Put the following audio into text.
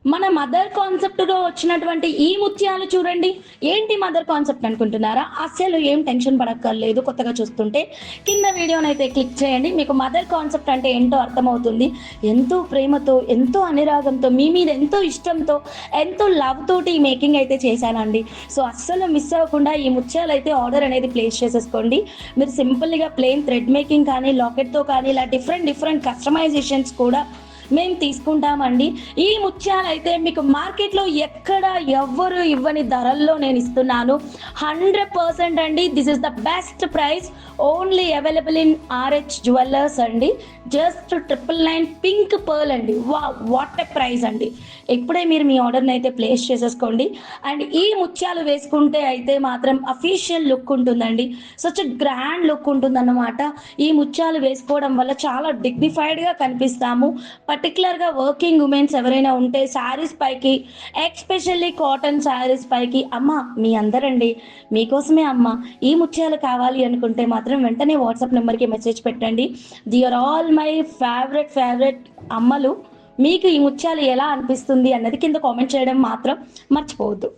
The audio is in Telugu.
మన మదర్ కాన్సెప్ట్‌లో వచ్చినటువంటి ఈ ముత్యాలు చూడండి. ఏంటి మదర్ కాన్సెప్ట్ అనుకుంటున్నారా? అస్సలు ఏం టెన్షన్ పడక్కర్లేదు కొత్తగా చూస్తుంటే. కింద వీడియోనైతే క్లిక్ చేయండి. మీకు మదర్ కాన్సెప్ట్ అంటే ఏంటో అర్థమవుతుంది. ఎంతో ప్రేమతో, ఎంతో అనురాగంతో, మీ మీద ఎంతో ఇష్టంతో, ఎంతో లవ్ తోటి ఈ మేకింగ్ అయితే చేశానండి. సో, అస్సలు మిస్ అవ్వకుండా ఈ ముత్యాలైతే ఆర్డర్ అనేది ప్లేస్ చేసేసుకోండి. మీరు సింపుల్‌గా ప్లెయిన్ థ్రెడ్ మేకింగ్ కానీ, లాకెట్‌తో కానీ ఇలా డిఫరెంట్ డిఫరెంట్ కస్టమైజేషన్స్ కూడా మేము తీసుకుంటామండి. ఈ ముత్యాలైతే మీకు మార్కెట్‌లో ఎక్కడ ఎవ్వరు ఇవ్వని ధరల్లో నేను ఇస్తున్నాను. 100% అండి. This is the best price. Only available in RH jewellers అండి. జస్ట్ 999 పింక్ పర్ల్ అండి. వావ్! వాట్ ఎ ప్రైస్ అండి. ఇప్పుడే మీరు మీ ఆర్డర్‌ని అయితే ప్లేస్ చేసేసుకోండి. అండ్ ఈ ముత్యాలు వేసుకుంటే అయితే మాత్రం అఫీషియల్ లుక్ ఉంటుందండి. సచ్ ఎ గ్రాండ్ లుక్ ఉంటుందన్నమాట. ఈ ముత్యాలు వేసుకోవడం వల్ల చాలా డిగ్నిఫైడ్‌గా కనిపిస్తాము. పర్టిక్యులర్‌గా వర్కింగ్ ఉమెన్స్ ఎవరైనా ఉంటే శారీస్ పైకి, ఎస్పెషల్లీ కాటన్ శారీస్ పైకి అమ్మ మీ అందరండి. మీకోసమే అమ్మ. ఈ ముత్యాలు కావాలి అనుకుంటే మాత్రం వెంటనే వాట్సాప్ నంబర్‌కి మెసేజ్ పెట్టండి. They are all my favourite అమ్మలు. మీకు ఈ ముత్యాలు ఎలా అనిపిస్తుంది అన్నది కింద కామెంట్ చేయడం మాత్రం మర్చిపోవద్దు.